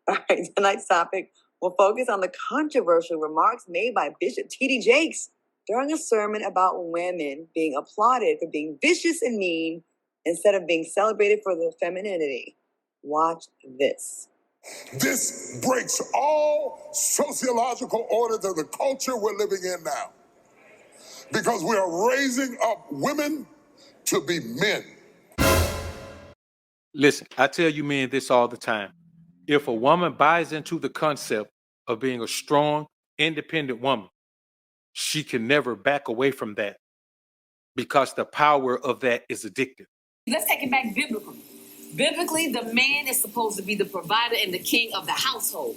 All right, tonight's topic will focus on the controversial remarks made by Bishop T.D. Jakes during a sermon about women being applauded for being vicious and mean instead of being celebrated for their femininity. Watch this. This breaks all sociological orders of the culture we're living in now. Because we are raising up women to be men. Listen, I tell you men this all the time. If a woman buys into the concept of being a strong, independent woman, she can never back away from that because the power of that is addictive. Let's take it back biblically. Biblically, the man is supposed to be the provider and the king of the household.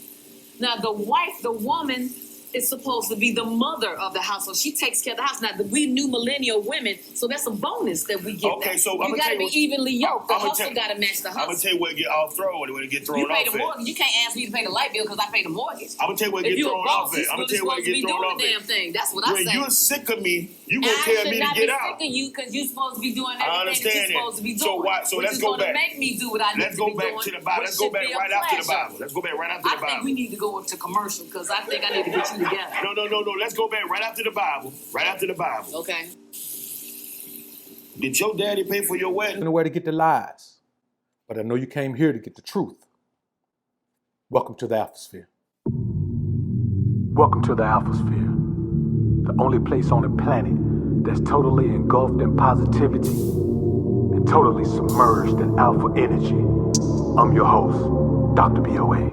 Now, the wife, the woman, is supposed to be the mother of the household. She takes care of the house. Now, we new millennial women, so that's a bonus that we get. Okay, that. so you got to be evenly yoked. The hustle got to match the hustle. I'm going to tell you where it get off thrown, when it get thrown you off. You pay the mortgage. You can't ask me to pay the light bill because I pay the mortgage. I'm going to tell you where it get thrown off. I'm going to tell you where it get thrown off. Damn thing. That's what I say. When you're sick of me, you going to tell me to get out. I should not be sick of you because you're supposed to be doing everything that you're supposed to be doing. So let's go back. Make me do what I need to be doing. Let's go back to the Bible. Let's go back right after the Bible. Let's go back right after the Bible. I think we need to go up to commercial because I think I need to get you together. No. Let's go back right after the Bible. Right after the Bible. Okay. Did your daddy pay for your wedding? I know where to get the lies, but I know you came here to get the truth. Welcome to the Alphasphere. Welcome to the Alphasphere, the only place on the planet that's totally engulfed in positivity and totally submerged in alpha energy. I'm your host, Dr. BOA.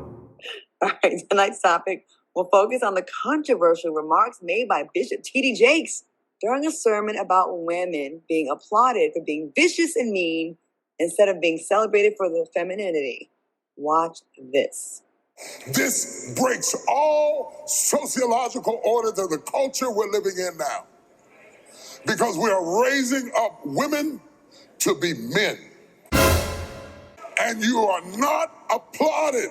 All right, tonight's topic will focus on the controversial remarks made by Bishop T.D. Jakes during a sermon about women being applauded for being vicious and mean instead of being celebrated for their femininity. Watch this. This breaks all sociological orders of the culture we're living in now. Because we are raising up women to be men. And you are not applauded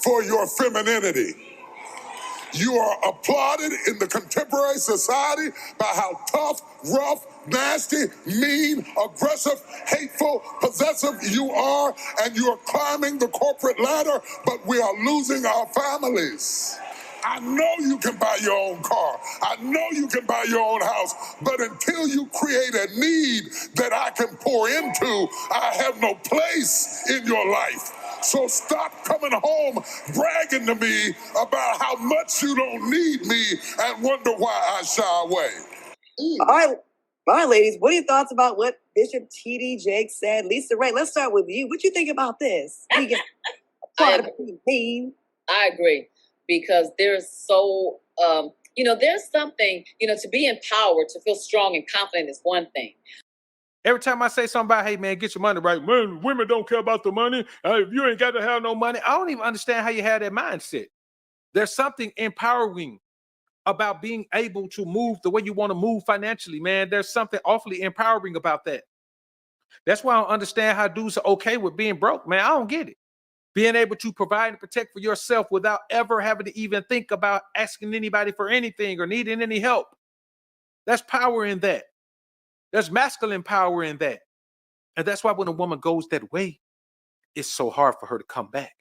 for your femininity. You are applauded in the contemporary society by how tough, rough, nasty, mean, aggressive, hateful, possessive you are, and you are climbing the corporate ladder, but we are losing our families. I know you can buy your own car. I know you can buy your own house, but until you create a need that I can pour into, I have no place in your life. So stop coming home bragging to me about how much you don't need me and wonder why I shy away. All right, ladies, what are your thoughts about what Bishop T.D. Jakes said? Lisa Raye, let's start with you. What you think about this? I agree, because there's so, there's something, to be empowered, to feel strong and confident is one thing. Every time I say something about, hey, man, get your money right. Man, women don't care about the money. If you ain't got to have no money. I don't even understand how you have that mindset. There's something empowering about being able to move the way you want to move financially, man. There's something awfully empowering about that. That's why I don't understand how dudes are okay with being broke, man. I don't get it. Being able to provide and protect for yourself without ever having to even think about asking anybody for anything or needing any help. That's power in that. There's masculine power in that. And that's why when a woman goes that way, it's so hard for her to come back,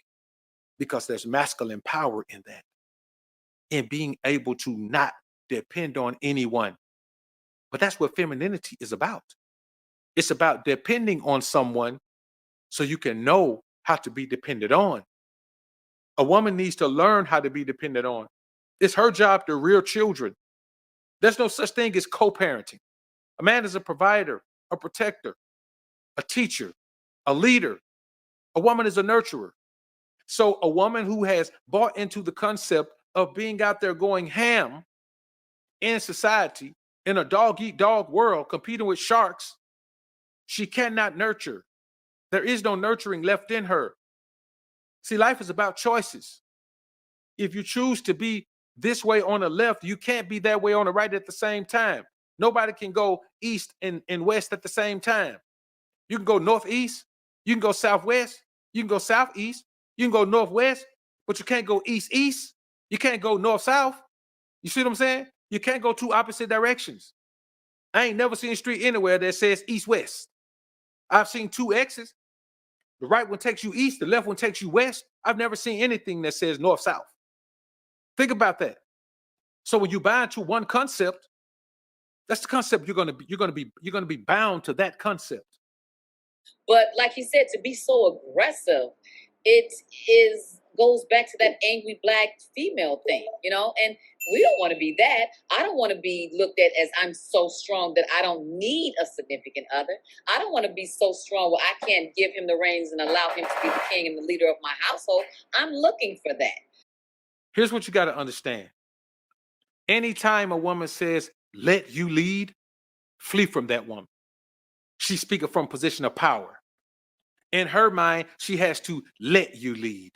because there's masculine power in that. In being able to not depend on anyone. But that's what femininity is about. It's about depending on someone so you can know how to be depended on. A woman needs to learn how to be dependent on. It's her job to rear children. There's no such thing as co-parenting. A man is a provider, a protector, a teacher, a leader. A woman is a nurturer. So a woman who has bought into the concept of being out there going ham in society, in a dog-eat-dog world, competing with sharks, she cannot nurture. There is no nurturing left in her. See, life is about choices. If you choose to be this way on the left, you can't be that way on the right at the same time. Nobody can go east and west at the same time. You can go northeast, you can go southwest, you can go southeast, you can go northwest, but you can't go east-east. You can't go north-south. You see what I'm saying? You can't go two opposite directions. I ain't never seen a street anywhere that says east-west. I've seen two X's. The right one takes you east, the left one takes you west. I've never seen anything that says north-south. Think about that. So when you buy into one concept, that's the concept you're gonna be bound to that concept. But like you said, to be so aggressive, it goes back to that angry black female thing, you know? And we don't want to be that. I don't want to be looked at as I'm so strong that I don't need a significant other. I don't want to be so strong where I can't give him the reins and allow him to be the king and the leader of my household. I'm looking for that. Here's what you got to understand. Anytime a woman says, let you lead, flee from that woman. She's speaking from a position of power. In her mind, she has to let you lead.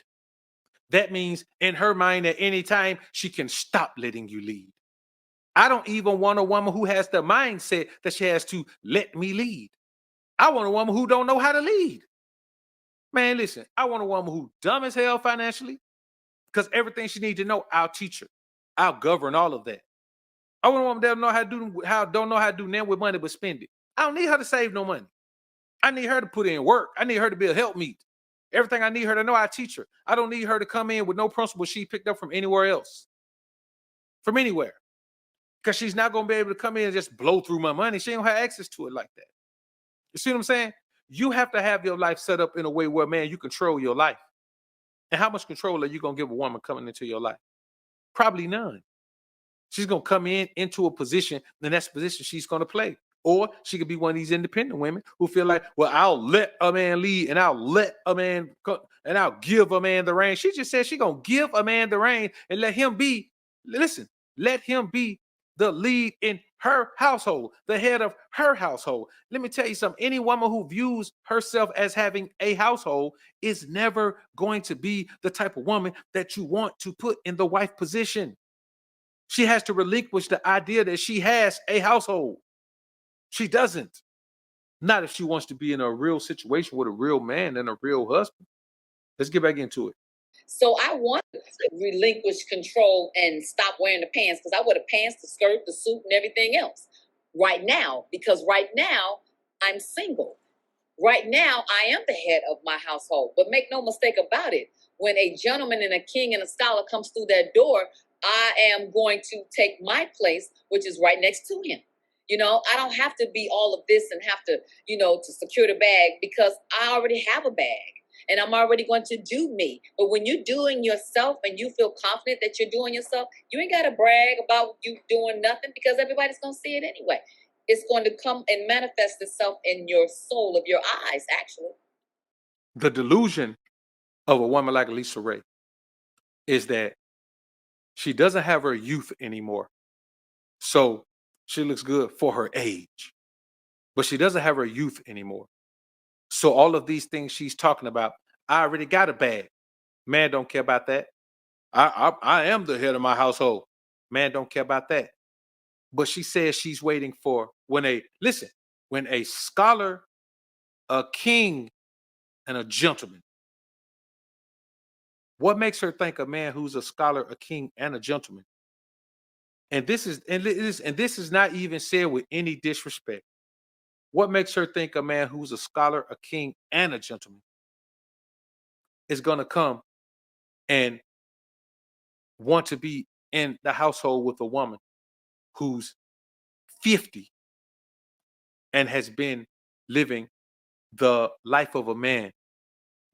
That means in her mind at any time, she can stop letting you lead. I don't even want a woman who has the mindset that she has to let me lead. I want a woman who don't know how to lead. Man, listen, I want a woman who dumb as hell financially, because everything she needs to know, I'll teach her. I'll govern all of that. I want a woman that don't know how to do nothing with money but spend it. I don't need her to save no money. I need her to put in work. I need her to be a helpmeet. Everything I need her to know, I teach her. I don't need her to come in with no principles she picked up from anywhere else. From anywhere. Because she's not going to be able to come in and just blow through my money. She don't have access to it like that. You see what I'm saying? You have to have your life set up in a way where, man, you control your life. And how much control are you going to give a woman coming into your life? Probably none. She's going to come into a position, the next position she's going to play. Or she could be one of these independent women who feel like, well, I'll let a man lead and I'll let a man and I'll give a man the reign. She just said she's going to give a man the reign and let him be the lead in her household, the head of her household. Let me tell you something. Any woman who views herself as having a household is never going to be the type of woman that you want to put in the wife position. She has to relinquish the idea that she has a household. She doesn't. Not if she wants to be in a real situation with a real man and a real husband. Let's get back into it. So I want to relinquish control and stop wearing the pants, because I wear the pants, the skirt, the suit, and everything else right now, because right now I'm single. Right now I am the head of my household. But make no mistake about it, when a gentleman and a king and a scholar comes through that door, I am going to take my place, which is right next to him. You know, I don't have to be all of this and have to, to secure the bag, because I already have a bag. And I'm already going to do me. But when you're doing yourself and you feel confident that you're doing yourself, you ain't got to brag about you doing nothing, because everybody's going to see it anyway. It's going to come and manifest itself in your soul of your eyes, actually. The delusion of a woman like Lisa Raye is that she doesn't have her youth anymore. So she looks good for her age. But she doesn't have her youth anymore. So all of these things she's talking about, I already got a bag. Man don't care about that. I am the head of my household. Man don't care about that. But she says she's waiting for when a scholar, a king, and a gentleman. What makes her think a man who's a scholar, a king, and a gentleman? And this is not even said with any disrespect. What makes her think a man who's a scholar, a king, and a gentleman is going to come and want to be in the household with a woman who's 50 and has been living the life of a man,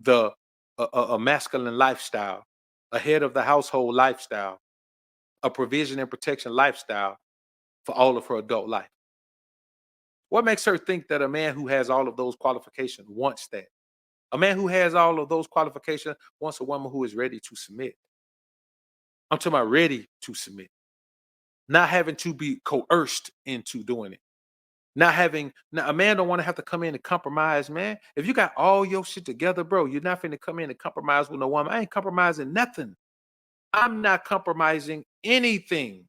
a masculine lifestyle, a head of the household lifestyle, a provision and protection lifestyle for all of her adult life? What makes her think that a man who has all of those qualifications wants that? A man who has all of those qualifications wants a woman who is ready to submit. I'm talking about ready to submit. Not having to be coerced into doing it. Now a man don't want to have to come in and compromise, man. If you got all your shit together, bro, you're not finna come in and compromise with no woman. I ain't compromising nothing. I'm not compromising anything,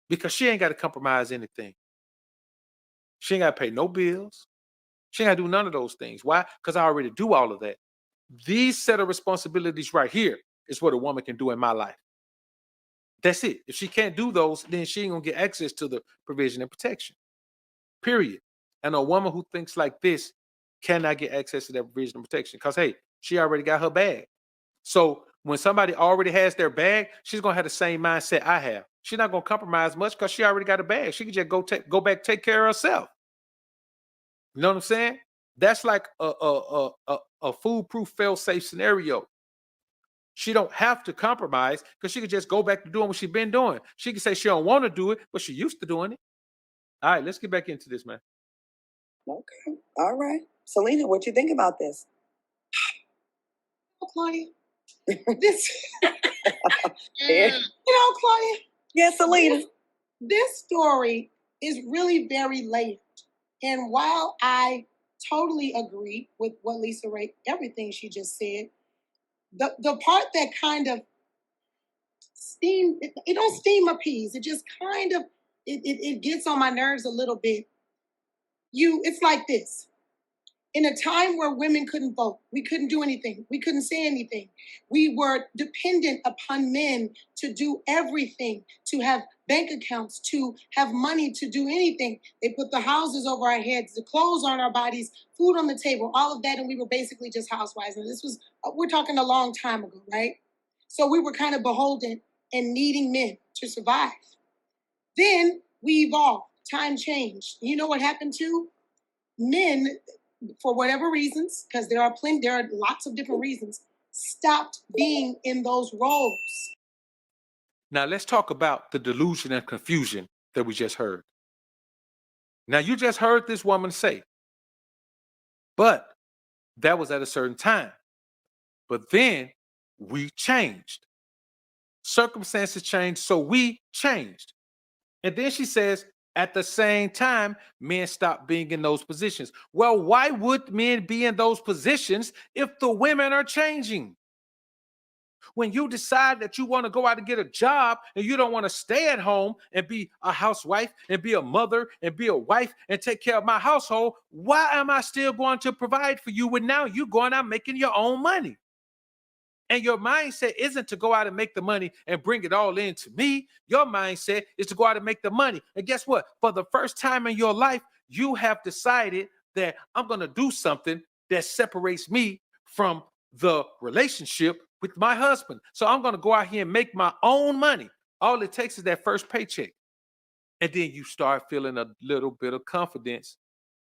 because she ain't got to compromise anything. She ain't got to pay no bills. She ain't got to do none of those things. Why? Because I already do all of that. These set of responsibilities right here is what a woman can do in my life. That's it. If she can't do those, then she ain't gonna get access to the provision and protection. Period. And a woman who thinks like this cannot get access to that provision and protection, because hey, she already got her bag. So when somebody already has their bag, she's gonna have the same mindset I have. She's not gonna compromise much because she already got a bag. She can just go back, take care of herself. You know what I'm saying? That's like a foolproof, fail-safe scenario. She don't have to compromise because she can just go back to doing what she's been doing. She can say she don't want to do it, but she used to doing it. All right, let's get back into this, man. Okay. All right. Selena, what you think about this? Claudia, this, Yeah. Claudia. Yes, Selena. This story is really very layered. And while I totally agree with what Lisa Raye, everything she just said, the part that kind of it don't steam appease. It just kind of, it gets on my nerves a little bit. It's like this. In a time where women couldn't vote, we couldn't do anything, we couldn't say anything. We were dependent upon men to do everything, to have bank accounts, to have money, to do anything. They put the houses over our heads, the clothes on our bodies, food on the table, all of that, and we were basically just housewives. And this was, we're talking a long time ago, right? So we were kind of beholden and needing men to survive. Then we evolved, time changed. You know what happened to men? For whatever reasons, because there are lots of different reasons, stopped being in those roles. Now let's talk about the delusion and confusion that we just heard. Now you just heard this woman say, but that was at a certain time. But then we changed. Circumstances changed, so we changed. And then she says, at the same time, men stop being in those positions. Well, why would men be in those positions if the women are changing? When you decide that you want to go out and get a job and you don't want to stay at home and be a housewife and be a mother and be a wife and take care of my household, why am I still going to provide for you when now you're going out making your own money? And your mindset isn't to go out and make the money and bring it all in to me. Your mindset is to go out and make the money. And guess what? For the first time in your life, you have decided that I'm going to do something that separates me from the relationship with my husband. So I'm going to go out here and make my own money. All it takes is that first paycheck. And then you start feeling a little bit of confidence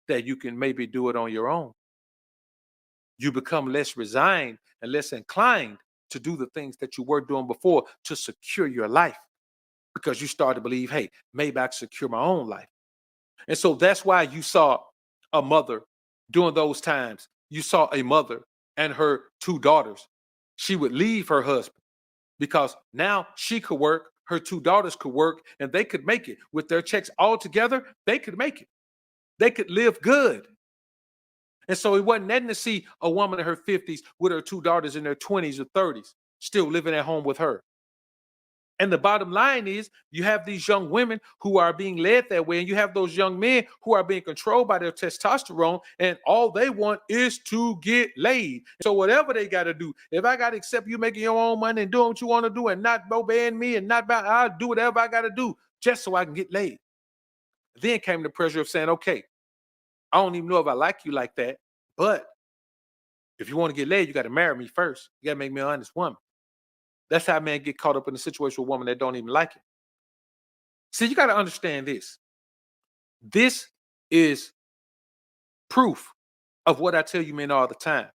that you can maybe do it on your own. You become less resigned and less inclined to do the things that you were doing before to secure your life, because you start to believe, hey, maybe I can secure my own life. And so that's why you saw a mother during those times. You saw a mother and her two daughters. She would leave her husband because now she could work, her two daughters could work, and they could make it. With their checks all together, they could make it. They could live good. And so it wasn't nothing to see a woman in her 50s with her two daughters in their 20s or 30s still living at home with her. And the bottom line is you have these young women who are being led that way, and you have those young men who are being controlled by their testosterone, and all they want is to get laid. So whatever they got to do, if I got to accept you making your own money and doing what you want to do and not obeying me and not about, I'll do whatever I got to do just so I can get laid. Then came the pressure of saying, okay, I don't even know if I like you like that, but if you want to get laid, you got to marry me first. You got to make me an honest woman. That's how men get caught up in a situation with a woman that don't even like it. See, you got to understand this. This is proof of what I tell you men all the time.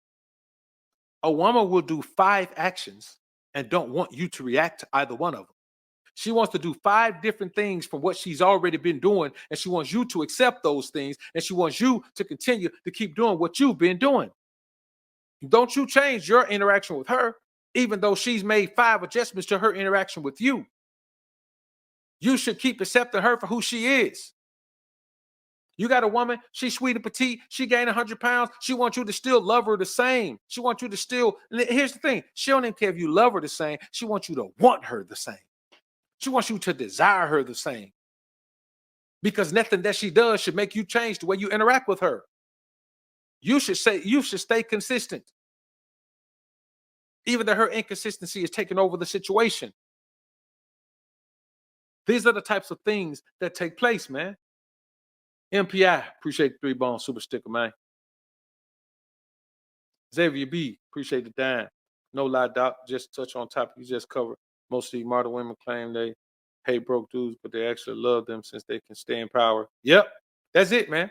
A woman will do 5 actions and don't want you to react to either one of them. She wants to do 5 different things from what she's already been doing, and she wants you to accept those things, and she wants you to continue to keep doing what you've been doing. Don't you change your interaction with her, even though she's made 5 adjustments to her interaction with you. You should keep accepting her for who she is. You got a woman, she's sweet and petite, she gained 100 pounds, she wants you to still love her the same. She wants you to still, here's the thing, she don't even care if you love her the same, she wants you to want her the same. She wants you to desire her the same. Because nothing that she does should make you change the way you interact with her. You should stay consistent. Even though her inconsistency is taking over the situation. These are the types of things that take place, man. MPI, appreciate the 3-bone super sticker, man. Xavier B, appreciate the dime. No lie, Doc. Just touch on topic you just covered. Most of these modern women claim they hate broke dudes, but they actually love them since they can stay in power. Yep, that's it, man.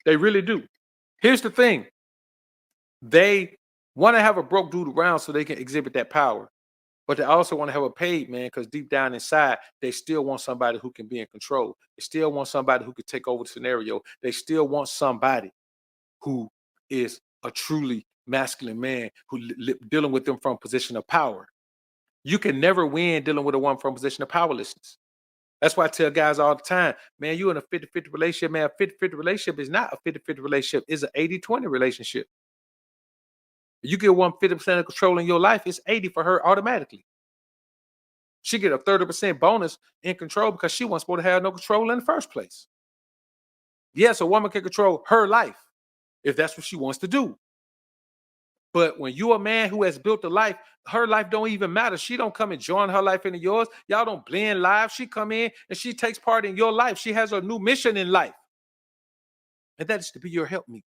They really do. Here's the thing. They want to have a broke dude around so they can exhibit that power. But they also want to have a paid man because deep down inside, they still want somebody who can be in control. They still want somebody who can take over the scenario. They still want somebody who is a truly masculine man who dealing with them from a position of power. You can never win dealing with a woman from a position of powerlessness. That's why I tell guys all the time, man, you in a 50-50 relationship, man. A 50-50 relationship is not a 50-50 relationship. It's an 80-20 relationship. You get 50% of control in your life, it's 80 for her automatically. She get a 30% bonus in control because she wasn't supposed to have no control in the first place. Yes, a woman can control her life if that's what she wants to do. But when you're a man who has built a life, her life don't even matter. She don't come and join her life into yours. Y'all don't blend lives. She come in and she takes part in your life. She has a new mission in life. And that is to be your helpmeet.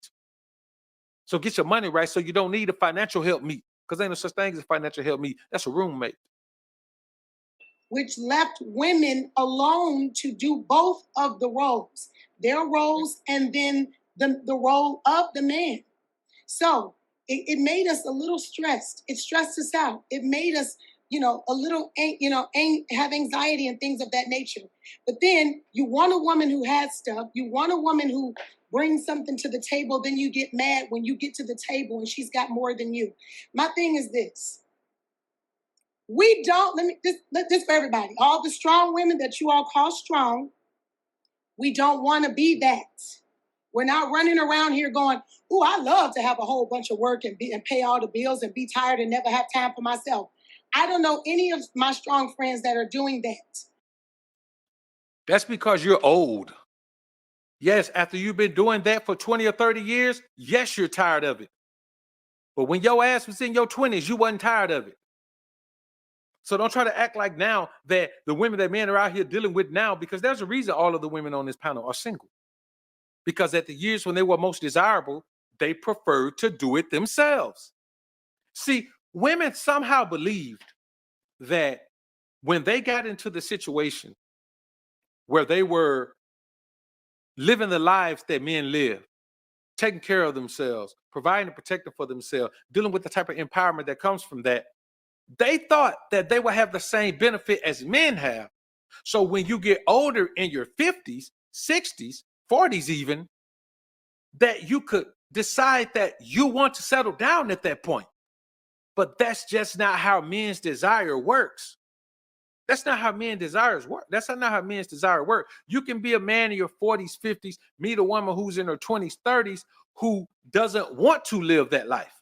So get your money right so you don't need a financial helpmeet. Because ain't no such thing as a financial helpmeet. That's a roommate. Which left women alone to do both of the roles, their roles and then the role of the man. So it made us a little stressed. It stressed us out. It made us, a little, have anxiety and things of that nature. But then you want a woman who has stuff. You want a woman who brings something to the table. Then you get mad when you get to the table and she's got more than you. My thing is this. We don't, this for everybody. All the strong women that you all call strong, we don't want to be that. We're not running around here going, "Ooh, I love to have a whole bunch of work and pay all the bills and be tired and never have time for myself." I don't know any of my strong friends that are doing that. That's because you're old. Yes, after you've been doing that for 20 or 30 years, yes, you're tired of it. But when your ass was in your 20s, you wasn't tired of it. So don't try to act like now that the women that men are out here dealing with now, because there's a reason all of the women on this panel are single. Because at the years when they were most desirable, they preferred to do it themselves. See, women somehow believed that when they got into the situation where they were living the lives that men live, taking care of themselves, providing and protecting for themselves, dealing with the type of empowerment that comes from that, they thought that they would have the same benefit as men have. So when you get older in your 50s, 60s, 40s even, that you could decide that you want to settle down at that point. But that's just not how men's desire works. That's not how men's desires work. That's not how men's desire work. You can be a man in your 40s, 50s, meet a woman who's in her 20s, 30s, who doesn't want to live that life,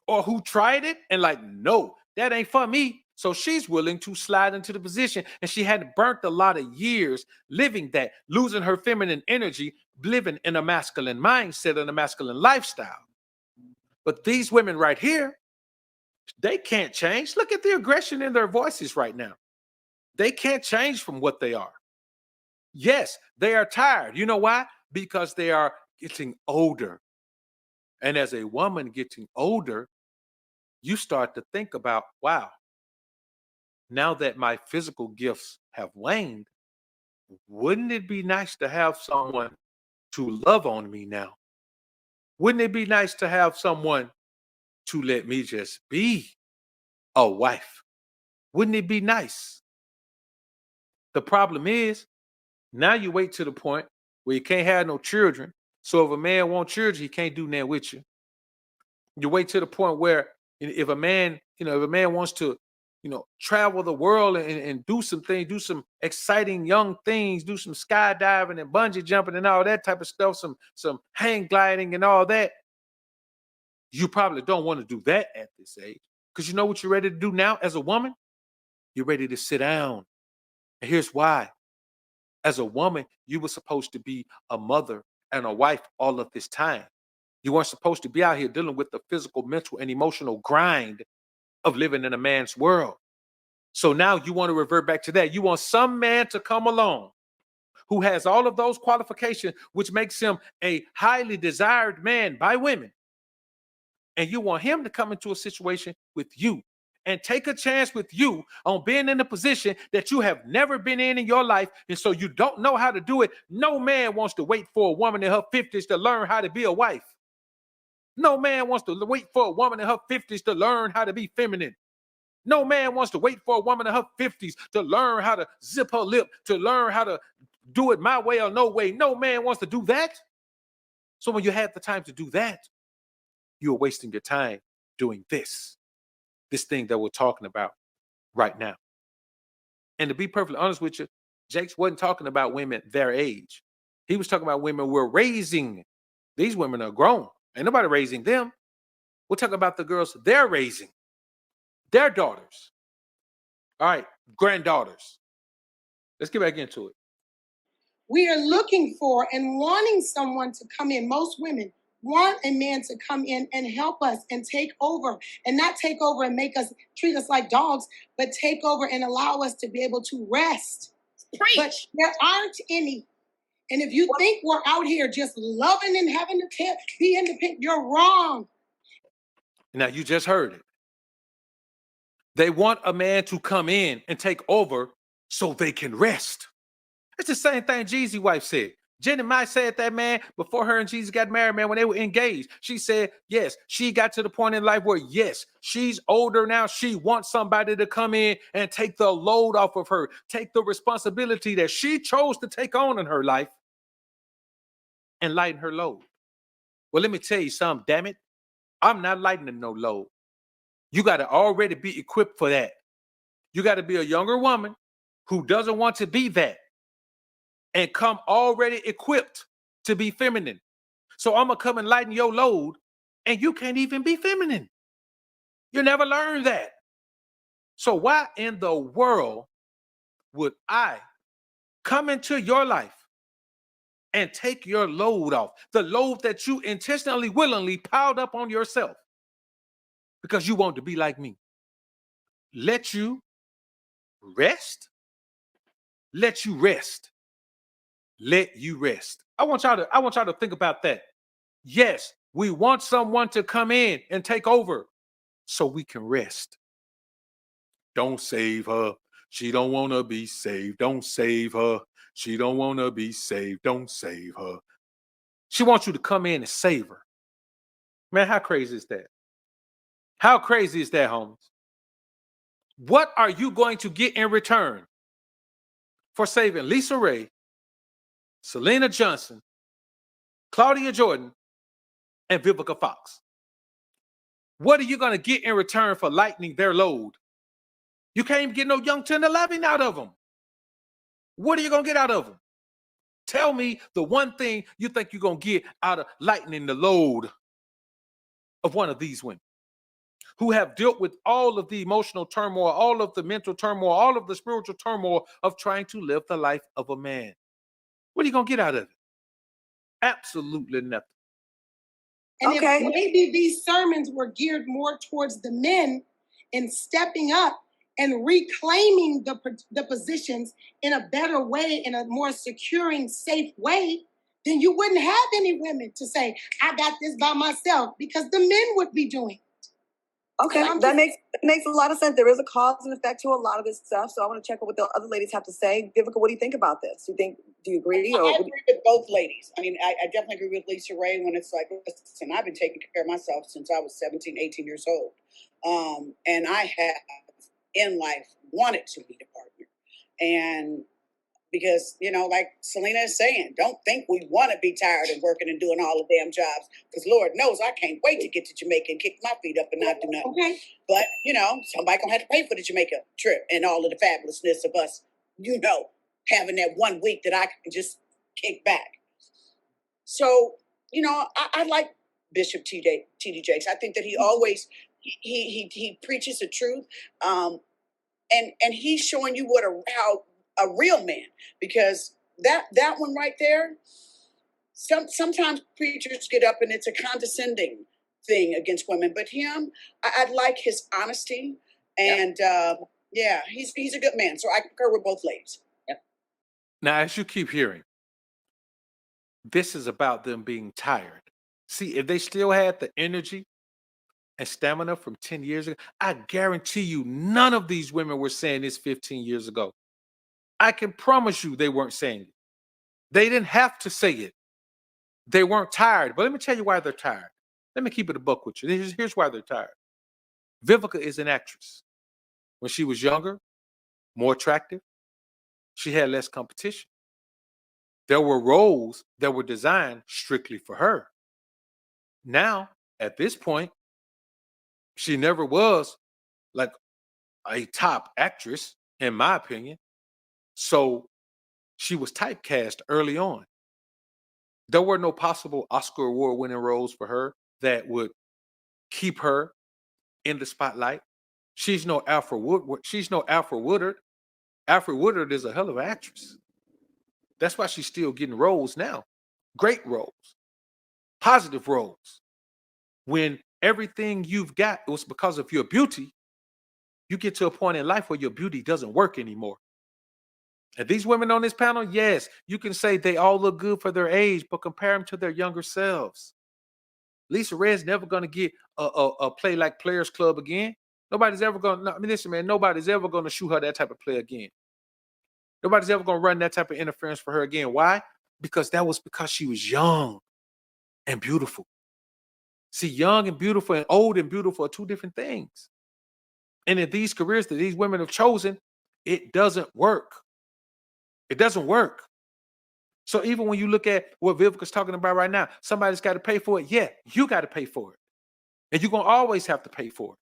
or who tried it and like, no, that ain't for me. So she's willing to slide into the position, and she hadn't burnt a lot of years living that, losing her feminine energy, living in a masculine mindset and a masculine lifestyle. But these women right here, they can't change. Look at the aggression in their voices right now. They can't change from what they are. Yes, they are tired. You know why? Because they are getting older. And as a woman getting older, you start to think about, wow, now that my physical gifts have waned, wouldn't it be nice to have someone to love on me now? Wouldn't it be nice to have someone to let me just be a wife? Wouldn't it be nice? The problem is, now you wait to the point where you can't have no children. So if a man wants children, he can't do that with you. You wait to the point where if a man wants to, travel the world and do some things, do some exciting young things, do some skydiving and bungee jumping and all that type of stuff, some hang gliding and all that, you probably don't want to do that at this age. Because you know what you're ready to do now as a woman? You're ready to sit down. And here's why. As a woman, you were supposed to be a mother and a wife all of this time. You weren't supposed to be out here dealing with the physical, mental, and emotional grind of living in a man's world. So now you want to revert back to that. You want some man to come along who has all of those qualifications, which makes him a highly desired man by women. And you want him to come into a situation with you and take a chance with you on being in a position that you have never been in your life. And so you don't know how to do it. No man wants to wait for a woman in her 50s to learn how to be a wife. No man wants to wait for a woman in her 50s to learn how to be feminine. No man wants to wait for a woman in her 50s to learn how to zip her lip, to learn how to do it my way or no way. No man wants to do that. So when you have the time to do that, you're wasting your time doing this thing that we're talking about right now. And to be perfectly honest with you, Jakes wasn't talking about women their age. He was talking about women we're raising. These women are grown. Ain't nobody raising them. We're talking about the girls they're raising, their daughters. All right, granddaughters. Let's get back into it. We are looking for and wanting someone to come in. Most women want a man to come in and help us and take over, and not take over and make us treat us like dogs, but take over and allow us to be able to rest. Preach. But there aren't any. And if you think we're out here just loving and having to be independent, you're wrong. Now, you just heard it. They want a man to come in and take over so they can rest. It's the same thing Jeezy's wife said. Jenny Mai said that, man, before her and Jeezy got married, man, when they were engaged, she said, yes, she got to the point in life where, yes, she's older now. She wants somebody to come in and take the load off of her, take the responsibility that she chose to take on in her life and lighten her load. Well, let me tell you something, damn it. I'm not lightening no load. You got to already be equipped for that. You got to be a younger woman who doesn't want to be that and come already equipped to be feminine. So I'm going to come and lighten your load and you can't even be feminine. You never learned that. So why in the world would I come into your life and take your load off? The load that you intentionally, willingly piled up on yourself because you want to be like me. Let you rest. Let you rest. Let you rest. I want y'all to think about that. Yes, we want someone to come in and take over so we can rest. Don't save her. She don't want to be saved. Don't save her. She don't want to be saved. Don't save her. She wants you to come in and save her. Man, how crazy is that? How crazy is that, homies? What are you going to get in return for saving Lisa Raye, Selena Johnson, Claudia Jordan, and Vivica Fox? What are you going to get in return for lightening their load? You can't even get no young 10-11 out of them. What are you going to get out of them? Tell me the one thing you think you're going to get out of lightening the load of one of these women who have dealt with all of the emotional turmoil, all of the mental turmoil, all of the spiritual turmoil of trying to live the life of a man. What are you going to get out of it? Absolutely nothing. And if maybe these sermons were geared more towards the men in stepping up and reclaiming the positions in a better way, in a more securing, safe way, then you wouldn't have any women to say, I got this by myself, because the men would be doing it. Okay, that makes a lot of sense. There is a cause and effect to a lot of this stuff. So I want to check out what the other ladies have to say. Vivica, what do you think about this? Do you agree? I agree with both ladies. I mean, I definitely agree with Lisa Raye when it's like, listen, I've been taking care of myself since I was 17, 18 years old. And I have, in life, wanted to be the partner. And because, like Selena is saying, don't think we want to be tired and working and doing all the damn jobs. Because Lord knows I can't wait to get to Jamaica and kick my feet up and not do nothing. Okay. But, somebody going to have to pay for the Jamaica trip and all of the fabulousness of us, having that 1 week that I can just kick back. So, I like Bishop T.D. Jakes. I think that he always, he preaches the truth. And he's showing you how a real man, because that one right there, sometimes preachers get up and it's a condescending thing against women, but him, I like his honesty, and he's a good man. So I concur with both ladies. Yep. Now, as you keep hearing, this is about them being tired. See, if they still had the energy and stamina from 10 years ago, I guarantee you none of these women were saying this 15 years ago. I can promise you they weren't saying it. They didn't have to say it. They weren't tired. But let me tell you why they're tired. Let me keep it a buck with you. Here's why they're tired. Vivica is an actress. When she was younger, more attractive, she had less competition. There were roles that were designed strictly for her. Now, at this point, she never was like a top actress, in my opinion. So she was typecast early on. There were no possible Oscar award winning roles for her that would keep her in the spotlight. She's no Alfred Woodward. She's no Alfred Woodard. Alfred Woodard is a hell of an actress. That's why she's still getting roles now. Great roles, positive roles. When everything you've got was because of your beauty, you get to a point in life where your beauty doesn't work anymore. And these women on this panel, yes, you can say they all look good for their age, but compare them to their younger selves. Lisa Red's never going to get a play like Players Club again. Nobody's ever going to, I mean, listen, man, nobody's ever going to shoot her that type of play again. Nobody's ever going to run that type of interference for her again. Why? Because that was because she was young and beautiful. See, young and beautiful and old and beautiful are two different things. And in these careers that these women have chosen, it doesn't work. It doesn't work. So even when you look at what Vivica's talking about right now, somebody's got to pay for it. Yeah, you got to pay for it. And you're going to always have to pay for it.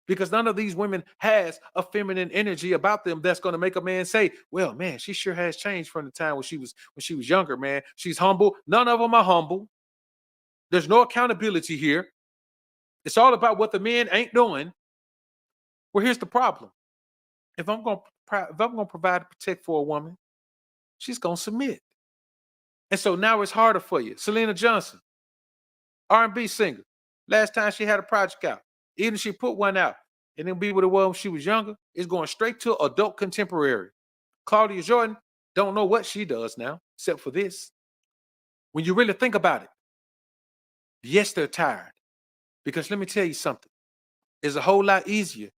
Because none of these women has a feminine energy about them that's going to make a man say, well, man, she sure has changed from the time when she was younger, man. She's humble. None of them are humble. There's no accountability here. It's all about what the men ain't doing. Well, here's the problem. If I'm going to provide and protect for a woman, she's going to submit. And so now it's harder for you. Selena Johnson, R&B singer. Last time she had a project out, even if she put one out, and then be what it was when she was younger, it's going straight to adult contemporary. Claudia Jordan don't know what she does now, except for this. When you really think about it, yes, they're tired. Because let me tell you something. It's a whole lot easier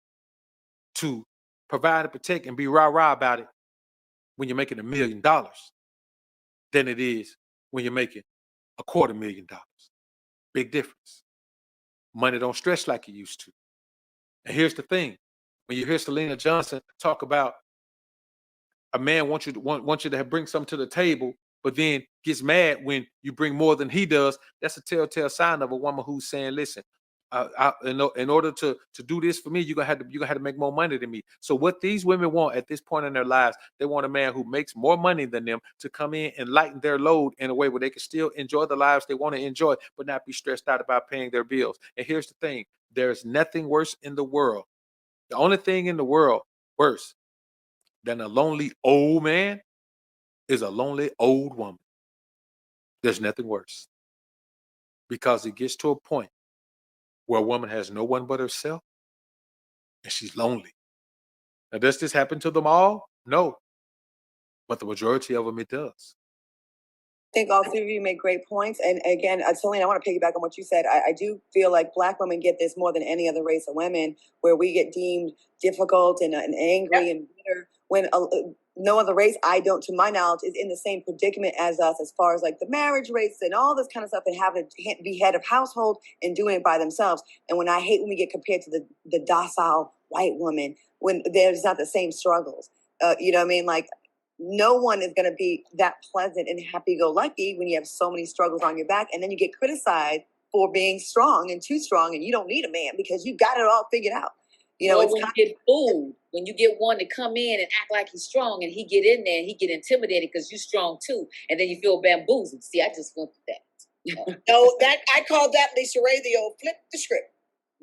to provide and protect and be rah-rah about it when you're making $1 million than it is when you're making $250,000. Big difference. Money don't stretch like it used to. And here's the thing. When you hear Selena Johnson talk about a man wants you to bring something to the table, but then gets mad when you bring more than he does, that's a telltale sign of a woman who's saying, listen, in order to do this for me, you're gonna have to make more money than me. So what these women want at this point in their lives, they want a man who makes more money than them to come in and lighten their load in a way where they can still enjoy the lives they want to enjoy, but not be stressed out about paying their bills. And here's the thing: there's nothing worse in the world. The only thing in the world worse than a lonely old man is a lonely old woman. There's nothing worse, because it gets to a point where a woman has no one but herself and she's lonely. Now, does this happen to them all? No. But the majority of them, it does. I think all three of you make great points. And again, Selena, I want to piggyback on what you said. I do feel like Black women get this more than any other race of women, where we get deemed difficult and angry and bitter when no other race, to my knowledge, is in the same predicament as us as far as like the marriage rates and all this kind of stuff, and having to be head of household and doing it by themselves. And when I hate when we get compared to the docile white woman, when there's not the same struggles. You know what I mean? Like, no one is going to be that pleasant and happy-go-lucky when you have so many struggles on your back, and then you get criticized for being strong and too strong, and you don't need a man because you got it all figured out. You know, when you get fooled, when you get one to come in and act like he's strong, and he get in there and he get intimidated because you're strong too, and then you feel bamboozled. See, I just went through that. No, that I called that, Lisa Raye, the old flip the script.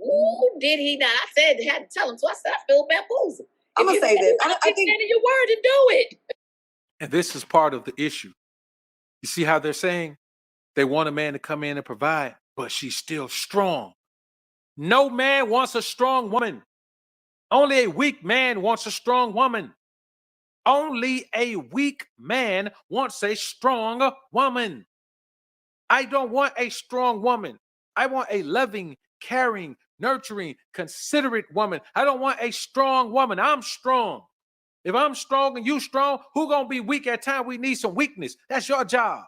Ooh, did he not? I said I had to tell him, so I said I feel bamboozled. I'm gonna say this. I think stand in your word and do it. And this is part of the issue. You see how they're saying they want a man to come in and provide, but she's still strong. No man wants a strong woman. Only a weak man wants a strong woman. Only a weak man wants a strong woman. I don't want a strong woman. I want a loving, caring, nurturing, considerate woman. I don't want a strong woman. I'm strong. If I'm strong and you strong, who gonna be weak at time we need some weakness? That's your job.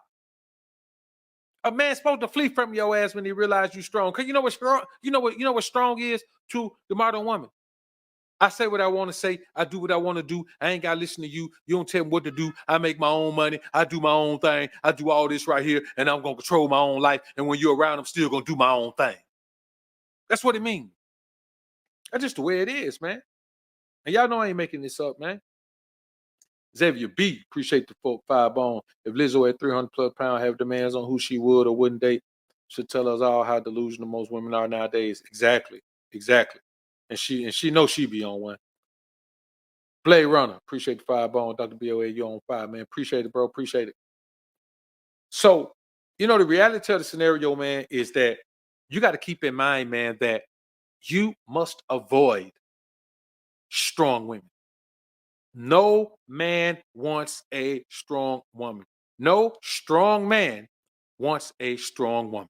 A man's supposed to flee from your ass when he realizes you're strong. Cause you know what strong, you know what strong is to the modern woman. I say what I want to say. I do what I want to do. I ain't got to listen to you. You don't tell me what to do. I make my own money. I do my own thing. I do all this right here, and I'm going to control my own life. And when you're around, I'm still going to do my own thing. That's what it means. That's just the way it is, man. And y'all know I ain't making this up, man. Xavier B, appreciate the 5 bone. If Lizzo at 300 plus pounds have demands on who she would or wouldn't date, should tell us all how delusional most women are nowadays. Exactly. And she knows she be on one. Blade Runner, appreciate the 5 bone. Dr. BOA, you on 5, man. Appreciate it, bro. Appreciate it. So, the reality of the scenario, man, is that you got to keep in mind, man, that you must avoid strong women. No man wants a strong woman. No strong man wants a strong woman.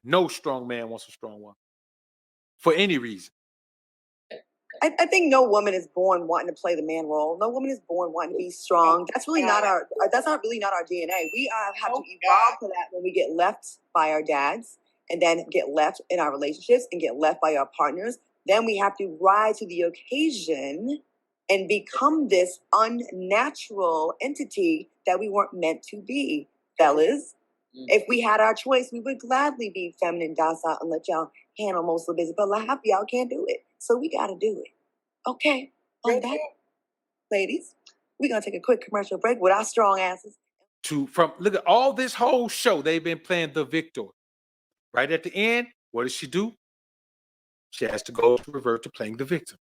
No strong man wants a strong woman for any reason. I think no woman is born wanting to play the man role. No woman is born wanting to be strong. That's really not our. That's not really not our DNA. We have to evolve to that when we get left by our dads, and then get left in our relationships, and get left by our partners. Then we have to rise to the occasion and become this unnatural entity that we weren't meant to be, fellas. If we had our choice, we would gladly be feminine, docile, and let y'all handle most of the business. But half y'all can't do it, so we got to do it. Okay, on that, ladies, we're gonna take a quick commercial break with our strong asses. Look at all this whole show. They've been playing the victor. Right at the end, what does she do? She has to go to revert to playing the victim.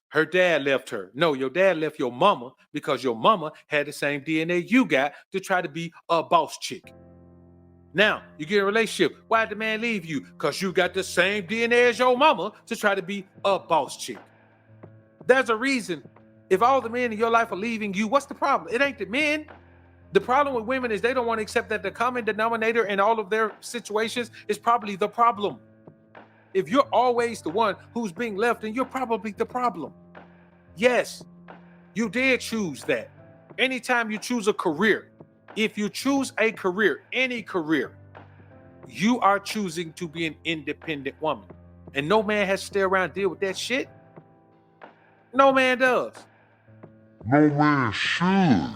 Her dad left her. No, your dad left your mama because your mama had the same DNA you got to try to be a boss chick. Now, you get in a relationship. Why did the man leave you? Because you got the same DNA as your mama to try to be a boss chick. There's a reason. If all the men in your life are leaving you, what's the problem? It ain't the men. The problem with women is they don't want to accept that the common denominator in all of their situations is probably the problem. If you're always the one who's being left, then you're probably the problem. Yes, you did choose that. Anytime you choose a career, if you choose a career, any career, you are choosing to be an independent woman. And no man has to stay around and deal with that shit. No man does. No man should.